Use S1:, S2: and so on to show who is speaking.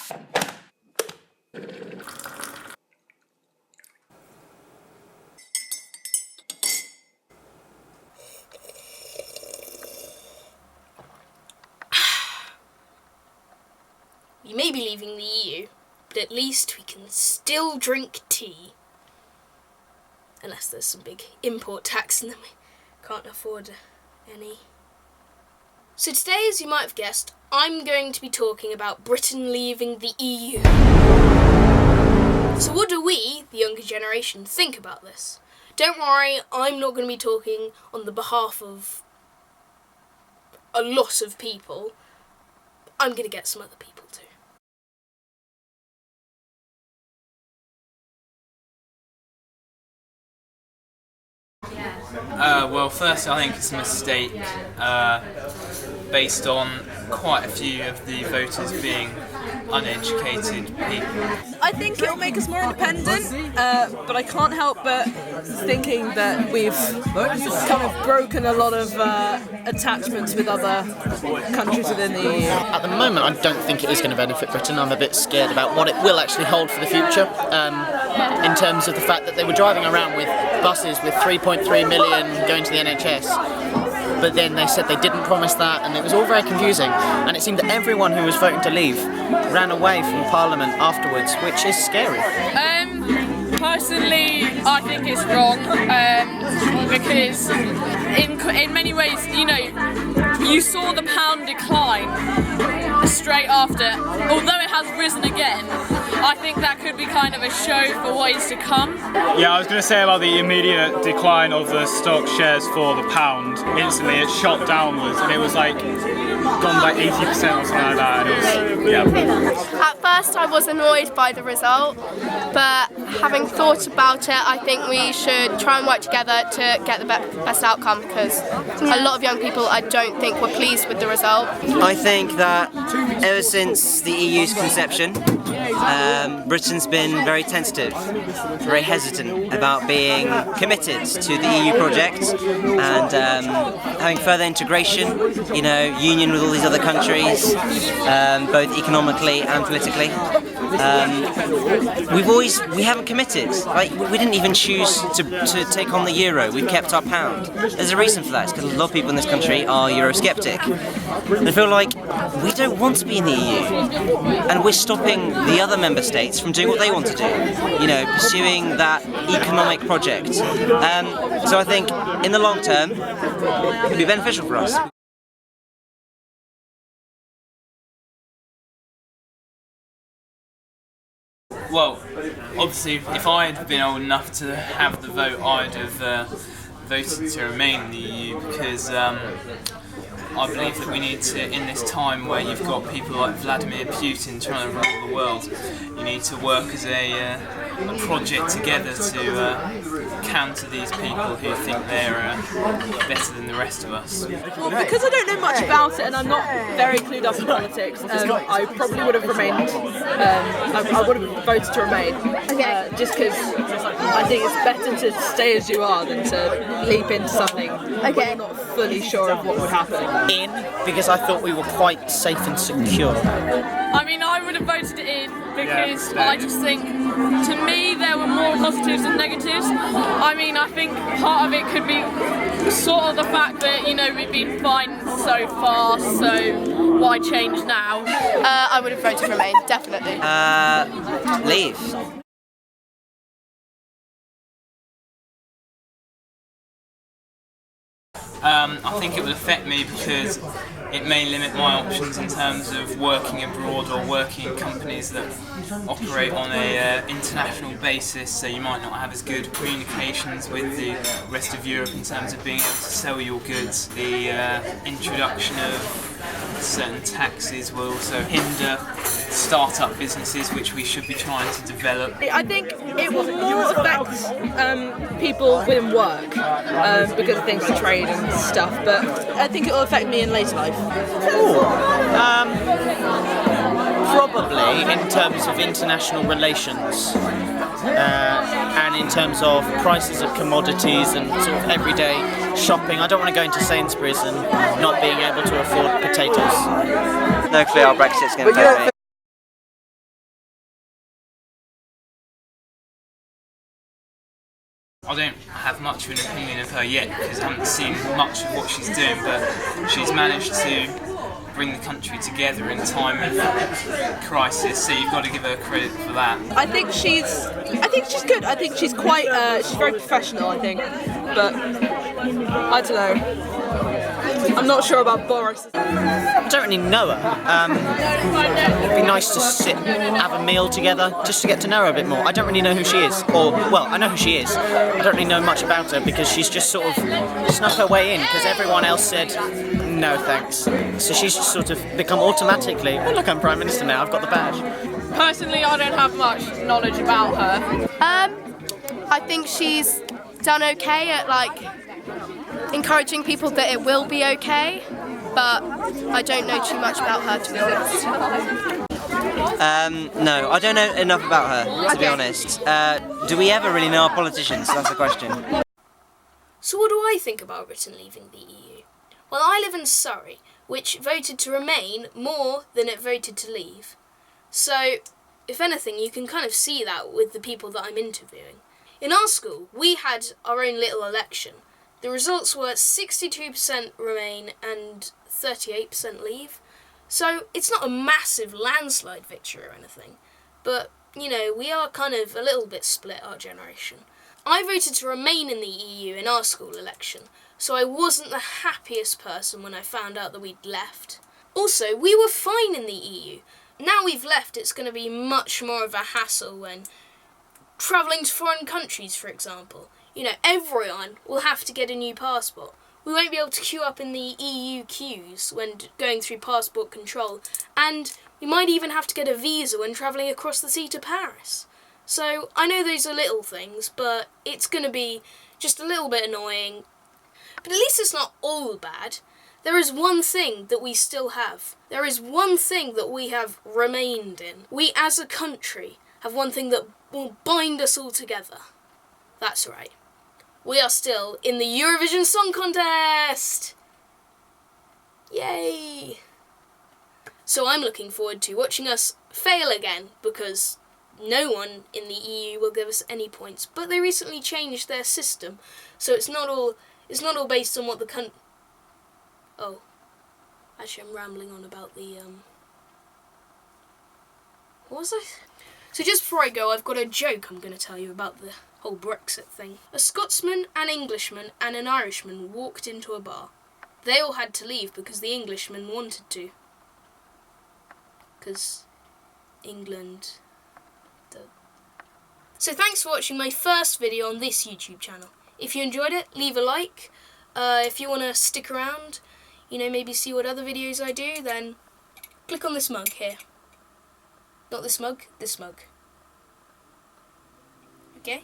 S1: We may be leaving the EU, but at least we can still drink tea. Unless there's some big import tax and then we can't afford any. So today, as you might have guessed, I'm going to be talking about Britain leaving the EU. So what do we, the younger generation, think about this? Don't worry, I'm not going to be talking on the behalf of a lot of people. I'm going to get some other people too.
S2: Well, first I think it's a mistake based on quite a few of the voters being uneducated people.
S3: I think it'll make us more independent, but I can't help but thinking that we've kind of broken a lot of attachments with other countries within the EU.
S4: At the moment, I don't think it is going to benefit Britain. I'm a bit scared about what it will actually hold for the future, in terms of the fact that they were driving around with buses with 3.3 million going to the NHS. But then they said they didn't promise that, and it was all very confusing. And it seemed that everyone who was voting to leave ran away from Parliament afterwards, which is scary.
S5: Personally, I think it's wrong because in many ways, you saw the pound decline straight after. Although it has risen again, I think that could be kind of a show for what is to come.
S6: Yeah, I was going to say about the immediate decline of the stock shares for the pound. Instantly, it shot downwards, and it was like gone by 80% or something like that. And it was, yeah.
S7: At first, I was annoyed by the result, but having thought about it, I think we should try and work together to get the best outcome, because a lot of young people I don't think were pleased with the result.
S8: I think that ever since the EU's conception, Britain's been very tentative, very hesitant about being committed to the EU project and having further integration, union with all these other countries, both economically and politically. We haven't committed. We didn't even choose to take on the euro. We've kept our pound. There's a reason for that. It's because a lot of people in this country are Eurosceptic. They feel like we don't want to be in the EU, and we're stopping the other member states from doing what they want to do. Pursuing that economic project. So I think in the long term, it'll be beneficial for us.
S2: Well, obviously, if I had been old enough to have the vote, I'd have voted to remain in the EU, because I believe that we need to, in this time where you've got people like Vladimir Putin trying to rule the world, you need to work as a project together to counter these people who think they're better than the rest of us.
S3: Well, because I don't know much about it and I'm not very clued up in politics, I probably would have remained, I would have voted to remain, just because I think it's better to stay as you are than to leap into something when you're not fully sure of what would happen.
S4: In, because I thought we were quite safe and secure.
S5: I mean, I would have voted in because I just think, to me, there were more positives than negatives. I mean, I think part of it could be sort of the fact that, we've been fine so far, so why change now?
S7: I would have voted to remain, definitely.
S8: Leave.
S2: I think it will affect me because it may limit my options in terms of working abroad or working in companies that operate on a international basis, so you might not have as good communications with the rest of Europe in terms of being able to sell your goods. The introduction of certain taxes will also hinder start-up businesses, which we should be trying to develop.
S3: I think it will more affect people within work because of things like trade and stuff, but I think it will affect me in later life.
S4: Probably in terms of international relations and in terms of prices of commodities and sort of everyday shopping. I don't want to go into Sainsbury's and not being able to afford potatoes.
S8: No clue how Brexit's going to go.
S2: I don't have much of an opinion of her yet because I haven't seen much of what she's doing, but she's managed to bring the country together in time of crisis, so you've got to give her credit for that.
S3: I think she's good. I think she's quite, she's very professional, I think. But, I don't know. I'm not sure about Boris.
S4: I don't really know her. It'd be nice to sit and have a meal together just to get to know her a bit more. I don't really know who she is, or, well, I know who she is. I don't really know much about her because she's just sort of snuck her way in because everyone else said, no thanks. So she's just sort of become automatically, oh look, I'm Prime Minister now, I've got the badge.
S5: Personally, I don't have much knowledge about her.
S7: I think she's done okay at like encouraging people that it will be okay, but I don't know too much about her, to be honest.
S8: No, I don't know enough about her, to be honest. Do we ever really know our politicians? That's the question.
S1: So what do I think about Britain leaving the EU? Well, I live in Surrey, which voted to remain more than it voted to leave. So, if anything, you can kind of see that with the people that I'm interviewing. In our school, we had our own little election. The results were 62% remain and 38% leave. So it's not a massive landslide victory or anything. But, you know, we are kind of a little bit split, our generation. I voted to remain in the EU in our school election, so I wasn't the happiest person when I found out that we'd left. Also, we were fine in the EU. Now we've left, it's going to be much more of a hassle when travelling to foreign countries, for example. You know, everyone will have to get a new passport. We won't be able to queue up in the EU queues when going through passport control, and we might even have to get a visa when travelling across the sea to Paris. So, I know those are little things, but it's going to be just a little bit annoying. But at least it's not all bad. There is one thing that we still have. There is one thing that we have remained in. We as a country have one thing that will bind us all together. That's right. We are still in the Eurovision Song Contest! Yay! So I'm looking forward to watching us fail again, because no one in the EU will give us any points. But they recently changed their system, so it's not all based on what the Oh. Actually, I'm rambling on about the, What was I? So just before I go, I've got a joke I'm going to tell you about the whole Brexit thing. A Scotsman, an Englishman, and an Irishman walked into a bar. They all had to leave because the Englishman wanted to. Because England... So thanks for watching my first video on this YouTube channel. If you enjoyed it, leave a like. If you want to stick around, you know, maybe see what other videos I do, then click on this mug here. Not this mug, this mug. Okay?